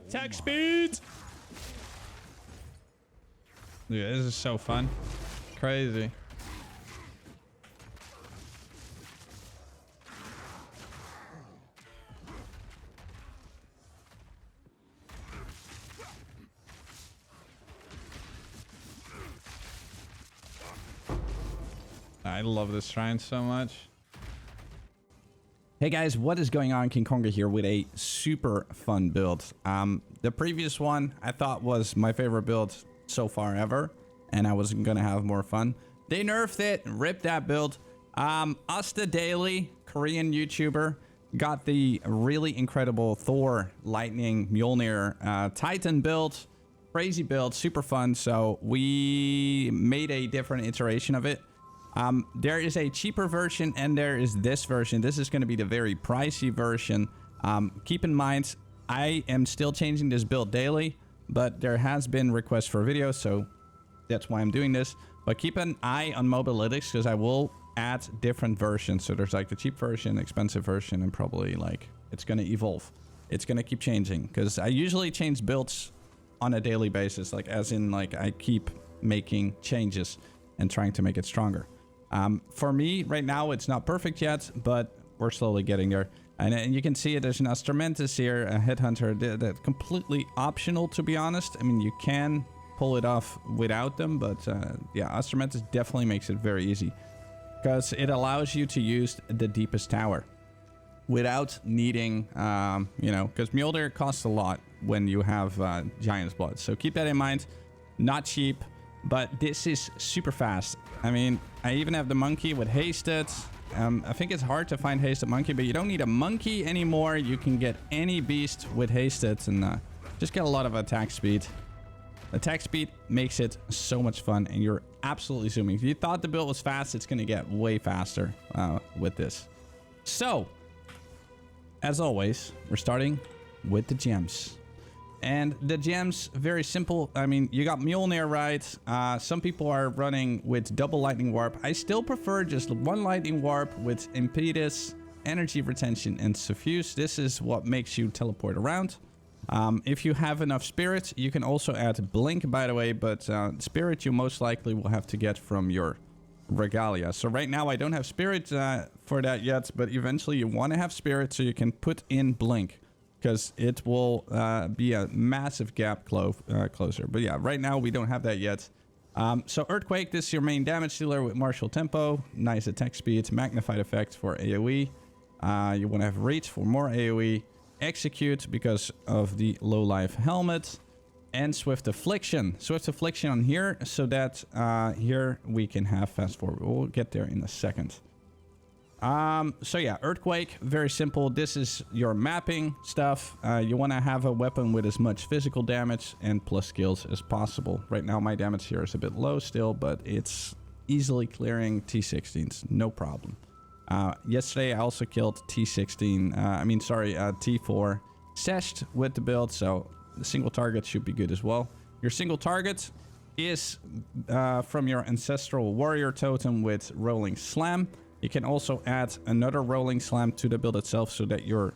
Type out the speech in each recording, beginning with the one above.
Attack speed! Dude, this is so fun. Crazy. I love this shrine so much. Hey guys, what is going on? KingKongor here with a super fun build. The previous one I thought was my favorite build so far ever, and I was gonna have more fun. They nerfed it, ripped that build. Asta Daily, Korean YouTuber, got the really incredible Thor Lightning Mjolnir Titan build. Crazy build, super fun. So we made a different iteration of it. There is a cheaper version and there is this version. This is going to be the very pricey version. Keep in mind, I am still changing this build daily, but there has been requests for videos, so that's why I'm doing this. But keep an eye on Mobalytics because I will add different versions. So there's like the cheap version, expensive version, and probably like it's going to evolve. It's going to keep changing because I usually change builds on a daily basis, like as in like I keep making changes and trying to make it stronger. For me, right now, it's not perfect yet, but we're slowly getting there. And you can see it, there's an Astramantis here, a Headhunter. That's completely optional, to be honest. I mean, you can pull it off without them, but yeah, Astramantis definitely makes it very easy. Because it allows you to use the deepest tower without needing, you know, because Mjolnir costs a lot when you have Giant's Blood. So keep that in mind. Not cheap. But this is super fast. I mean, I even have the monkey with hasted. I think it's hard to find hasted monkey, but you don't need a monkey anymore. You can get any beast with hasted and just get a lot of attack speed. Attack speed makes it so much fun, and you're absolutely zooming. If you thought the build was fast, it's going to get way faster with this. So, as always, we're starting with the gems. And the gems, very simple. I mean, you got Mjolnir, right? Some people are running with double lightning warp. I still prefer just one lightning warp with impetus, energy retention, and suffuse. This is what makes you teleport around. If you have enough spirit, you can also add blink, by the way, but spirit you most likely will have to get from your regalia. So right now I don't have spirit for that yet, but eventually you want to have spirit so you can put in blink, because it will be a massive gap closer. But yeah, right now we don't have that yet. So Earthquake, this is your main damage dealer with martial tempo, nice attack speed, magnified effect for AoE. You want to have reach for more AoE, execute because of the low life helmet, and swift affliction. Swift affliction on here so that here we can have fast forward. We'll get there in a second. So yeah, Earthquake, very simple. This is your mapping stuff. You want to have a weapon with as much physical damage and plus skills as possible. Right now my damage here is a bit low still, but it's easily clearing T16s, no problem. Yesterday I also killed T16, T4 seshed with the build, so the single target should be good as well. Your single target is from your Ancestral Warrior Totem with Rolling Slam. You can also add another rolling slam to the build itself so that you're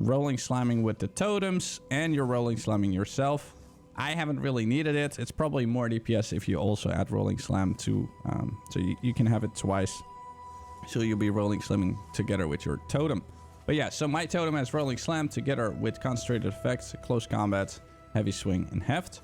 rolling slamming with the totems and you're rolling slamming yourself. I haven't really needed it. It's probably more DPS if you also add rolling slam to, so you can have it twice. So you'll be rolling slamming together with your totem. But yeah, so my totem has rolling slam together with concentrated effects, close combat, heavy swing, and heft.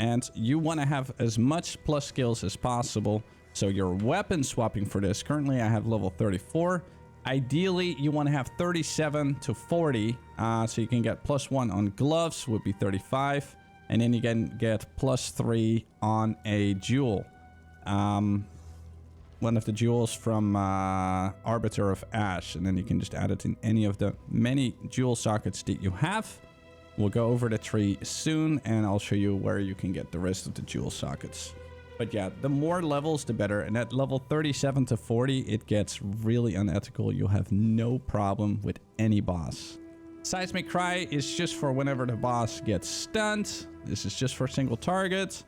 And you want to have as much plus skills as possible. So your weapon swapping for this, currently I have level 34. Ideally, you want to have 37 to 40. So you can get +1 on gloves, would be 35. And then you can get +3 on a jewel. One of the jewels from Arbiter of Ash. And then you can just add it in any of the many jewel sockets that you have. We'll go over the tree soon, and I'll show you where you can get the rest of the jewel sockets. But yeah, the more levels, the better. And at level 37 to 40, it gets really unethical. You'll have no problem with any boss. Seismic Cry is just for whenever the boss gets stunned. This is just for single target.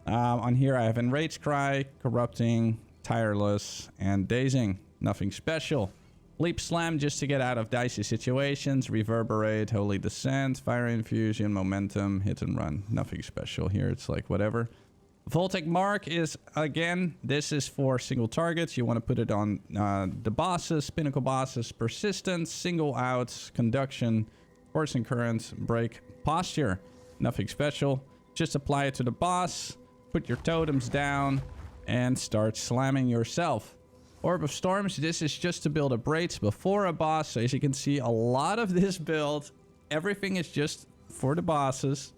On here, I have Enraged Cry, Corrupting, Tireless, and Dazing. Nothing special. Leap Slam just to get out of dicey situations. Reverberate, Holy Descent, Fire Infusion, Momentum, Hit and Run. Nothing special here. It's like whatever. Voltic Mark is, again, this is for single targets. You want to put it on the bosses, pinnacle bosses, Persistence, Single Outs, Conduction, Force and Current, Break, Posture. Nothing special. Just apply it to the boss, put your totems down, and start slamming yourself. Orb of Storms, this is just to build a braids before a boss. So as you can see, a lot of this build, everything is just for the bosses.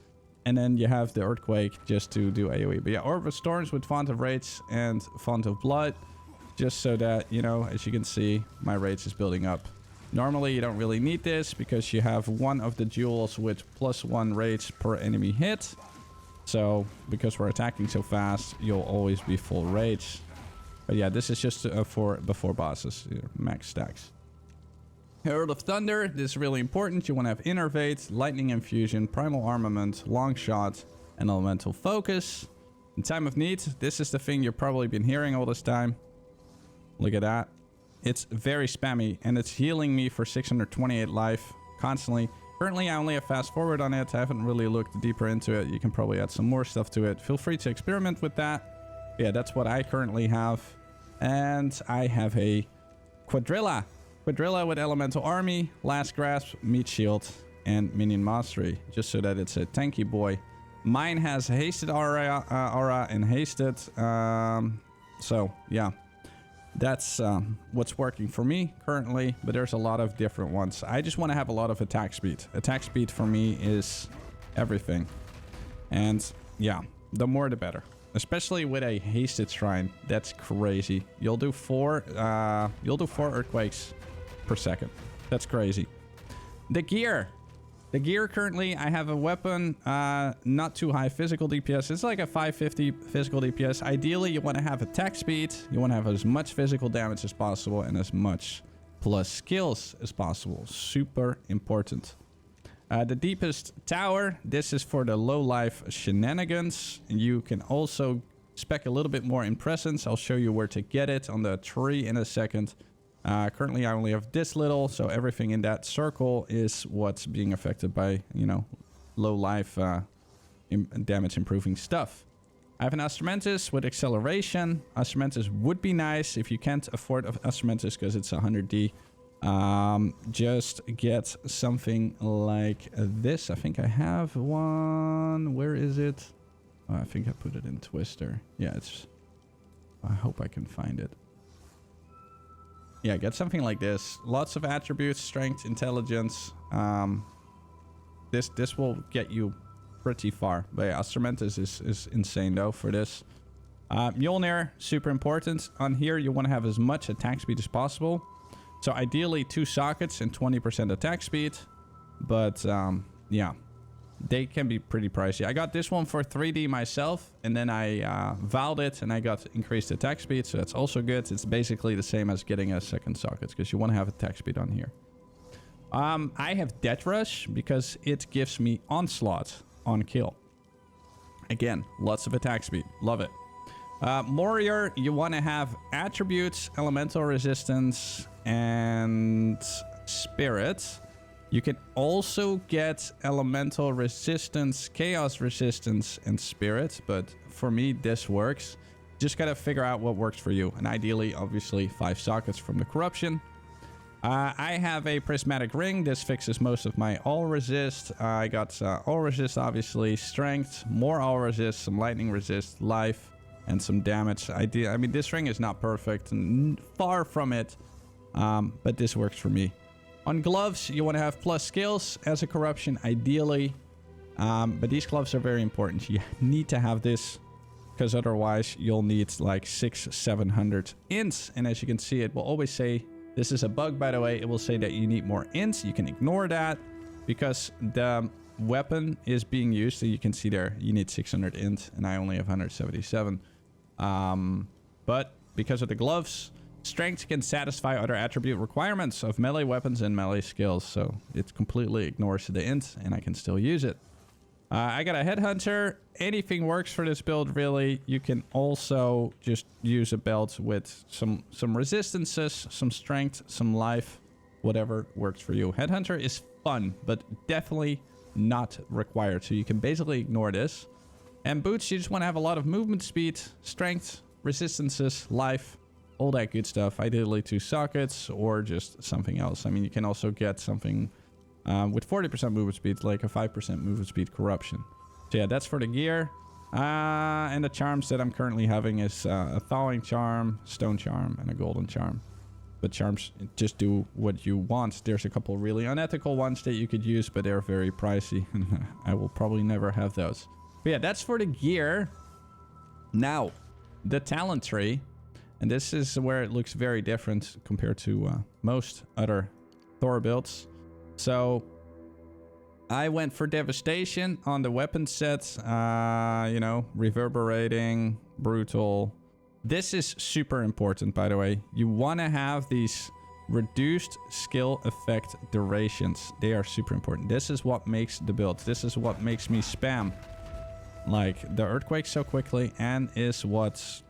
And then you have the Earthquake just to do AoE. But yeah, Orb of Storms with Font of Raids and Font of Blood. Just so that, you know, as you can see, my Raids is building up. Normally, you don't really need this because you have one of the jewels with +1 Raids per enemy hit. So, because we're attacking so fast, you'll always be full Raids. But yeah, this is just for before bosses, max stacks. Herald of Thunder, this is really important. You want to have Innervate, Lightning Infusion, Primal Armament, Long Shot, and Elemental Focus. In time of need, this is the thing you've probably been hearing all this time. Look at that. It's very spammy, and it's healing me for 628 life constantly. Currently, I only have fast forward on it. I haven't really looked deeper into it. You can probably add some more stuff to it. Feel free to experiment with that. Yeah, that's what I currently have. And I have a Quadrilla. Quadrilla with Elemental Army, Last Grasp, Meat Shield, and Minion Mastery. Just so that it's a tanky boy. Mine has Hasted aura and Hasted. So, yeah. That's what's working for me currently, but there's a lot of different ones. I just want to have a lot of attack speed. Attack speed for me is everything. And yeah, the more the better. Especially with a hasted shrine. That's crazy. You'll do 4 earthquakes per second. That's crazy. The gear. The gear currently, I have a weapon, not too high physical DPS. It's like a 550 physical DPS. Ideally, you want to have attack speed. You want to have as much physical damage as possible and as much plus skills as possible. Super important. The deepest tower. This is for the low life shenanigans. You can also spec a little bit more in presence. I'll show you where to get it on the tree in a second. Currently, I only have this little, so everything in that circle is what's being affected by, you know, low life damage improving stuff. I have an Instrumentus with acceleration. Instrumentus would be nice if you can't afford Instrumentus because it's 100D. Just get something like this. I think I have one. Where is it? Oh, I think I put it in Twister. Yeah, it's... I hope I can find it. Yeah, get something like this. Lots of attributes, strength, intelligence. This will get you pretty far. But yeah, Instrumentus is insane though for this. Mjolnir, super important. On here, you want to have as much attack speed as possible. So ideally 2 sockets and 20% attack speed. But yeah, they can be pretty pricey. I got this one for 3D myself, and then I vowed it, and I got increased attack speed, so that's also good. It's basically the same as getting a second socket, because you want to have attack speed on here. I have Death Rush, because it gives me Onslaught on kill. Again, lots of attack speed. Love it. Warrior, you want to have attributes, elemental resistance, and spirit. You can also get elemental resistance, chaos resistance, and spirit. But for me, this works. Just gotta figure out what works for you. And ideally, obviously, 5 sockets from the corruption. I have a prismatic ring. This fixes most of my all resist. I got all resist, obviously, strength, more all resist, some lightning resist, life, and some damage. I mean, this ring is not perfect and far from it, but this works for me. On gloves, you want to have plus skills as a corruption, ideally. But these gloves are very important. You need to have this, because otherwise you'll need like 600-700 ints. And as you can see, it will always say, this is a bug, by the way, it will say that you need more ints. You can ignore that because the weapon is being used. So you can see there, you need 600 int, and I only have 177. But because of the gloves, strength can satisfy other attribute requirements of melee weapons and melee skills, so it completely ignores the int, and I can still use it. I got a Headhunter. Anything works for this build, really. You can also just use a belt with some resistances, some strength, some life, whatever works for you. Headhunter is fun, but definitely not required. So you can basically ignore this. And boots, you just want to have a lot of movement speed, strength, resistances, life, all that good stuff. Ideally 2 sockets or just something else. I mean, you can also get something with 40% movement speed, like a 5% movement speed corruption. So yeah, that's for the gear. And the charms that I'm currently having is a thawing charm, stone charm, and a golden charm. But charms just do what you want. There's a couple really unethical ones that you could use, but they're very pricey. I will probably never have those. But yeah, that's for the gear. Now, the talent tree. And this is where it looks very different compared to most other Thor builds. So I went for devastation on the weapon set. You know, reverberating, brutal. This is super important, by the way. You want to have these reduced skill effect durations. They are super important. This is what makes the build. This is what makes me spam like the earthquake so quickly, and is what's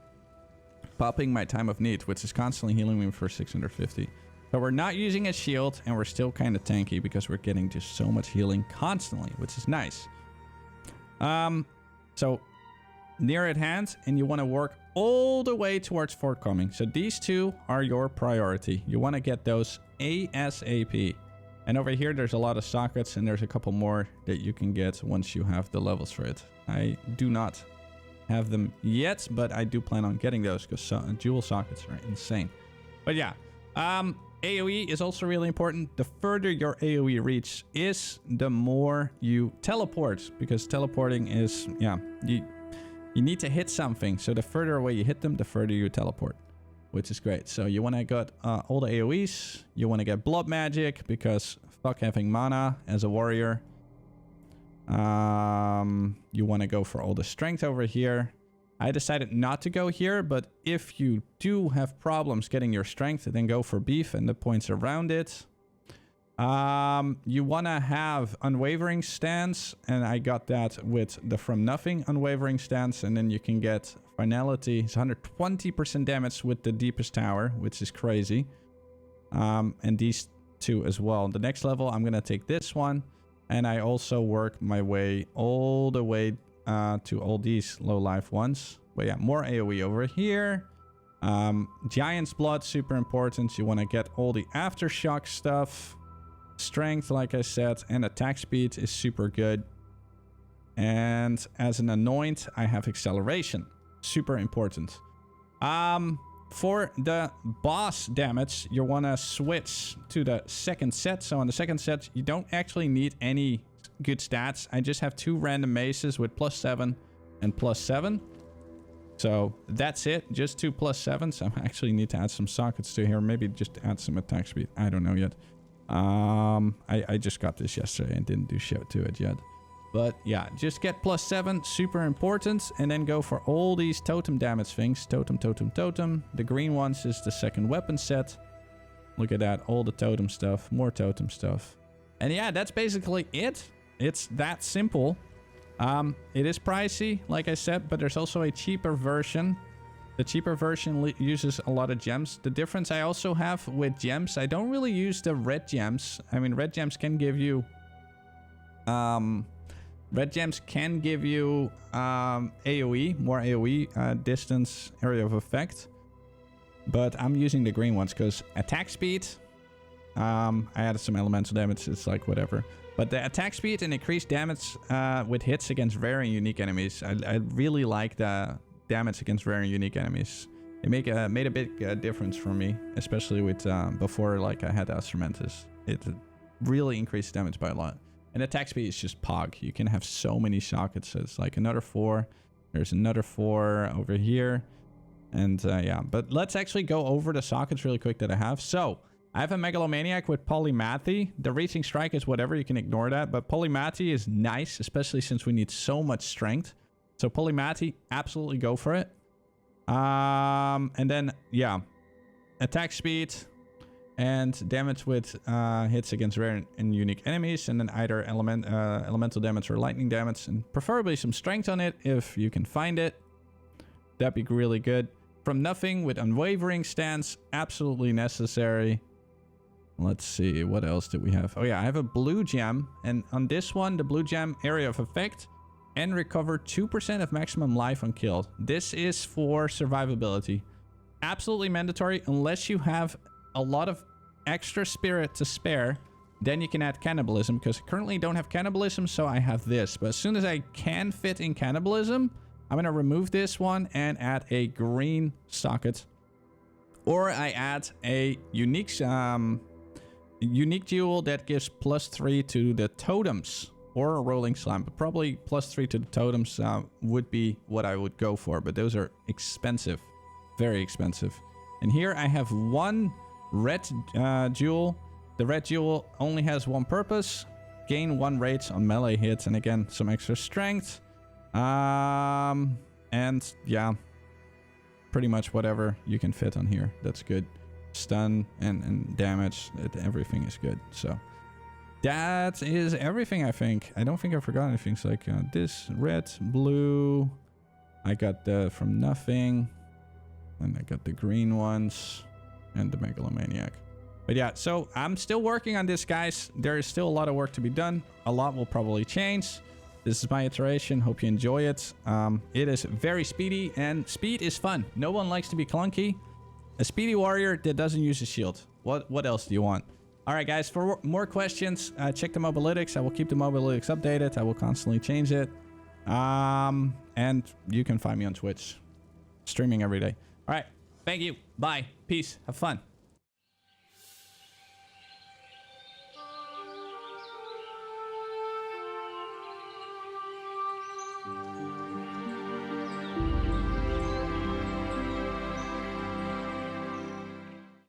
popping my time of need, which is constantly healing me for 650. But we're not using a shield, and we're still kind of tanky because we're getting just so much healing constantly, which is nice. So near at hand, and you want to work all the way towards forthcoming. So these two are your priority. You want to get those ASAP. And over here, there's a lot of sockets, and there's a couple more that you can get once you have the levels for it. I do not have them yet, but I do plan on getting those because dual sockets are insane. But yeah, AoE is also really important. The further your AoE reach is, the more you teleport, because teleporting is, yeah, you need to hit something. So the further away you hit them, the further you teleport, which is great. So you want to get all the AoEs. You want to get blood magic because fuck having mana as a warrior. You want to go for all the strength over here. I decided not to go here, but if you do have problems getting your strength, then go for beef and the points around it. You want to have unwavering stance, and I got that with the from nothing unwavering stance, and then you can get finality. It's 120% damage with the deepest tower, which is crazy. And these two as well. The next level, I'm going to take this one, and I also work my way all the way to all these low life ones. But yeah, more AoE over here. Giant's blood, super important. You want to get all the aftershock stuff. Strength, like I said, and attack speed is super good. And as an Annoint, I have acceleration, super important. For the boss damage, you want to switch to the second set. So on the second set, you don't actually need any good stats. I just have 2 random maces with +7 and +7. So that's it, just 2 +7s. I actually need to add some sockets to here. Maybe just add some attack speed. I don't know yet. I just got this yesterday and didn't do shit to it yet. But yeah, just get +7, super important. And then go for all these totem damage things. Totem, totem, totem. The green ones is the second weapon set. Look at that, all the totem stuff, more totem stuff. And yeah, that's basically it. It's that simple. It is pricey, like I said, but there's also a cheaper version. The cheaper version uses a lot of gems. The difference I also have with gems, I don't really use the red gems. I mean, red gems can give you... AoE, more AoE, distance, area of effect. But I'm using the green ones because attack speed... I added some elemental damage, it's like whatever. But the attack speed and increased damage with hits against rare and unique enemies. I really like the damage against rare and unique enemies. It made a big difference for me, especially with before like I had Astramantis. It really increased damage by a lot. And attack speed is just pog. You can have so many sockets. So it's like another 4. There's another 4 over here. And yeah, but let's actually go over the sockets really quick that I have. So I have a Megalomaniac with Polymathy. The reaching strike is whatever, you can ignore that. But Polymathy is nice, especially since we need so much strength. So Polymathy, absolutely go for it. And then, yeah, attack speed and damage with hits against rare and unique enemies, and then either elemental damage or lightning damage, and preferably some strength on it if you can find it. That'd be really good. From nothing with unwavering stance, absolutely necessary. Let's see, what else did we have? Oh yeah, I have a blue gem, and on this one, the blue gem area of effect, and recover 2% of maximum life on kill. This is for survivability. Absolutely mandatory unless you have a lot of extra spirit to spare. Then you can add cannibalism, because I currently don't have cannibalism, so I have this. But as soon as I can fit in cannibalism, I'm going to remove this one and add a green socket. Or I add a unique jewel that gives +3 to the totems. Or a rolling slime, but probably +3 to the totems would be what I would go for. But those are expensive, very expensive. And here I have one red jewel. The red jewel only has one purpose: gain 1 rage on melee hits, and again some extra strength. And yeah, pretty much whatever you can fit on here. That's good. Stun and damage, everything is good. So that is everything, I think. I don't think I forgot anything. So like this red, blue. I got the from nothing. And I got the green ones. And the megalomaniac. But yeah, so I'm still working on this, guys. There is still a lot of work to be done. A lot will probably change. This is my iteration. Hope you enjoy it. It is very speedy, and speed is fun. No one likes to be clunky. A speedy warrior that doesn't use a shield. What else do you want? All right, guys, for more questions, check the mobalytics. I will keep the mobalytics updated. I will constantly change it. And you can find me on Twitch, streaming every day. All right, thank you. Bye. Peace. Have fun.